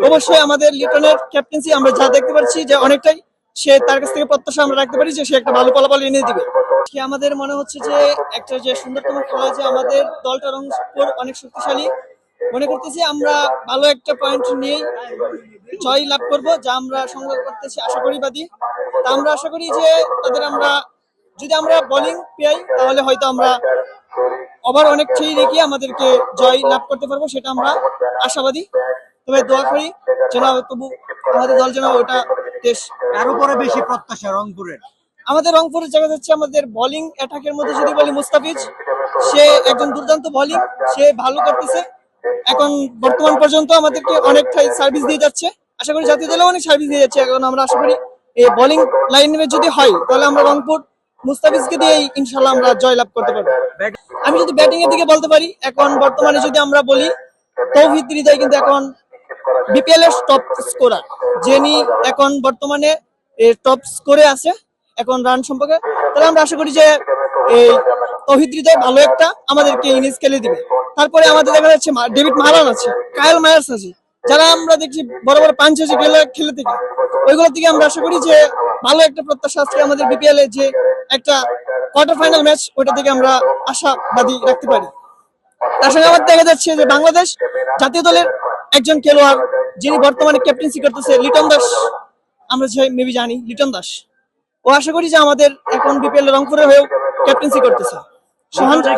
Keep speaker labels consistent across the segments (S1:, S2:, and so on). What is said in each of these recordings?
S1: অবশ্যই আমাদের লিটনের ক্যাপ্টেন্সি আমরা যা দেখতে পাচ্ছি যে অনেকটাই সে তার কাছ থেকে প্রত্যাশা আমরা রাখতে পারি যে সে একটা ভালো ফলাফল এনে দিবে। কি আমাদের মনে হচ্ছে যে একটা যে সুন্দরতম খেলা, যে আমাদের দলটার অনেক শক্তিশালী মনে করতেছি, আমরা ভালো একটা পয়েন্ট নিয়ে জয় লাভ করব যা আমরা সংগ্রহ করতেছি আশাবাদী। তা আমরা আশা করি যে তাদের আমরা যদি আমরা বোলিং পাই তাহলে হয়তো আমরা ওভার অনেক ঠিক রেখে আমাদেরকে জয় লাভ করতে পারবো, সেটা আমরা আশাবাদী। তবে দোয়া করি যেন তবু আমাদের দল যেন ওটা দেশ।
S2: কার উপরে বেশি প্রত্যাশা রংপুরের?
S1: আমাদের রংপুরের জায়গা যাচ্ছে আমাদের বোলিং অ্যাটাকের মধ্যে যদি বলি, মুস্তাফিজ সে একজন দুর্দান্ত বোলিং, সে ভালো করতেছে এখন বর্তমান পর্যন্ত আমাদেরকে অনেকটাই সার্ভিস দিয়ে যাচ্ছে। আশা করি জাতীয় দলে অনেক সার্ভিস দিয়ে যাচ্ছে। এখন আমরা আশা করি এই বোলিং লাইনে যদি হয় তাহলে আমরা রংপুর মুস্তাফিজকে দিয়ে ইনশাল্লাহ আমরা জয়লাভ করতে পারবো। আমি যদি ব্যাটিং এর দিকে বলতে পারি, এখন বর্তমানে যদি আমরা বলি তৌহিদ হৃদয় কিন্তু এখন বিপিএল এর টপ স্কোরার, যিনি এখন বর্তমানে টপ স্কোরে আছে এখন রান সম্পর্কে। তাহলে আমরা আশা করি যে এই তৌহিদ হৃদয় ভালো একটা আমাদেরকে ইনিংস খেলে দিবে। তারপরে আমাদের দেখা যাচ্ছে ডেভিড মারান আছে, কায়েল মায়ার্স আছে, যারা আমরা দেখছি বড় বড় পাঞ্চ আছে খেলে থেকে, ওইগুলোর দিকে আমরা আশা করি যে ভালো একটা প্রত্যাশা আজকে আমাদের বিপিএল এর যে একটা কোয়ার্টার ফাইনাল ম্যাচ, ওইটা থেকে আমরা আশাবাদী রাখতে পারি। তার সঙ্গে আমার দেখা যাচ্ছে যে বাংলাদেশ জাতীয় দলের একজন খেলোয়াড় যিনি বর্তমানে ক্যাপ্টেন্সি করতেছে, লিটন দাস, আমরা মেবি জানি লিটন দাস, ও আশা করি যে আমাদের এখন বিপিএল রংপুরের হয়েও ক্যাপ্টেন্সি করতেছে।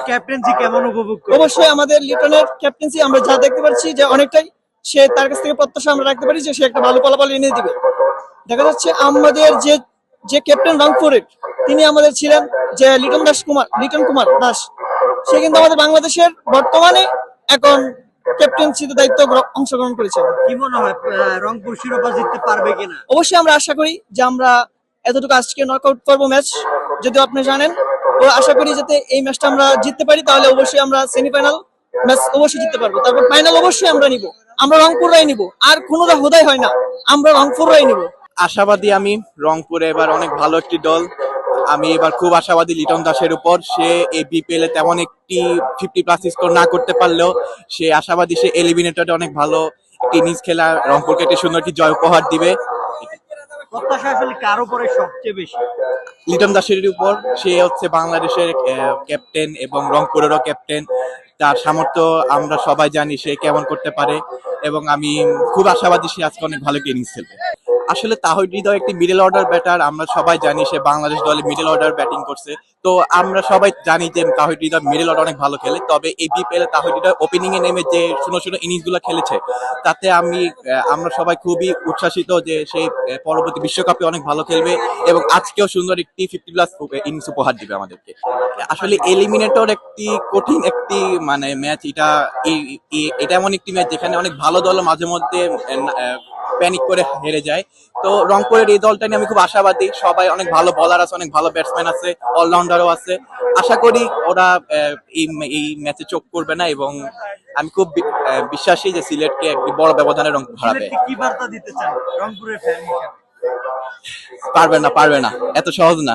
S2: ক্যাপ্টেন্সি কেমন উপভোগ?
S1: অবশ্যই আমাদের লিটনের ক্যাপ্টেন্সি আমরা যা দেখতে পাচ্ছি যে অনেকটাই সে তার কাছ থেকে প্রত্যাশা আমরা রাখতে পারি যে সে একটা ভালো ফলাফল এনে দিবে। দেখা যাচ্ছে আমাদের যে ক্যাপ্টেন রংপুরের, তিনি আমাদের ছিলেন যে লিটন কুমার দাস, সে কিন্তু আমাদের বাংলাদেশের বর্তমানে এখন ক্যাপ্টেন্সিতে দায়িত্ব অংশগ্রহণ করেছে।
S2: কি মনে হয় রংপুর শিরোপা জিততে পারবে কিনা?
S1: অবশ্যই আমরা আশা করি যে আমরা এতটুকু আজকে নকআউট পর্ব ম্যাচ যদিও আপনি জানেন, ও আশা করি যাতে এই ম্যাচটা আমরা জিততে পারি, তাহলে অবশ্যই আমরা সেমিফাইনাল ম্যাচ অবশ্যই জিততে পারবো। তারপর ফাইনাল অবশ্যই আমরা নিব, আমরা রংপুররাই নিব, আর কোনো হোদাই হয় না, আমরা রংপুররাই নিব।
S3: আশাবাদী আমি রংপুরে এবার অনেক ভালো একটি দল। আমি এবার খুব আশাবাদী লিটন দাসের উপর। সে এই বিপিএল এ তেমন একটি 50+ স্কোর না করতে পারলেও সে আশাবাদী, সে এলিমিনেটরে অনেক ভালো একটি ইনিংস খেলা রংপুরকে একটি সুন্দর একটি জয় উপহার দিবে।
S2: প্রত্যাশা আসলে কার উপরে সবচেয়ে বেশি?
S3: লিটন দাসের উপর। সে হচ্ছে বাংলাদেশের ক্যাপ্টেন এবং রংপুরেরও ক্যাপ্টেন। তার সামর্থ্য আমরা সবাই জানি সে কেমন করতে পারে, এবং আমি খুব আশাবাদী সে আজকে অনেক ভালো একটা ইনিংস খেলবে। আসলে তাহিদ হৃদয় একটি মিডল অর্ডার ব্যাটার, আমরা সবাই জানি সে বাংলাদেশ দলে মিডল অর্ডার ব্যাটিং করছে। তো আমরা সবাই জানি যে তাহিদ হৃদয় মিডল অর্ডার অনেক ভালো খেলে। তবে এই বিপিএল এ তাহিদ হৃদয় ওপেনিং এ নেমে যে সুন্দর সুন্দর ইনিংস গুলো খেলেছে, তাতে আমরা সবাই খুবই উচ্ছ্বাসিত যে সেই পরবর্তী বিশ্বকাপে অনেক ভালো খেলবে এবং আজকেও সুন্দর একটি 50+ ইনিংস উপহার দিবে আমাদেরকে। আসলে এলিমিনেটর একটি কঠিন একটি মানে ম্যাচ, এটা এমন একটি ম্যাচ যেখানে অনেক ভালো দল মাঝে মধ্যে প্যানিক করে হেরে যায়। তো রংপুরের এই দলটা নিয়ে আমি খুব আশাবাদী। সবাই অনেক ভালো বলার আছে, অনেক ভালো ব্যাটসম্যান আছে, অলরাউন্ডারও আছে। আশা করি ওরা এই ম্যাচে চোখ করবে না, এবং আমি খুব বিশ্বাসী যে সিলেটকে একটি বড় ব্যবধানে রংপুর হারাবে।
S2: কি বার্তা দিতে চান রংপুরের ফ্যান হিসেবে?
S3: পারবে না, এত সহজ না।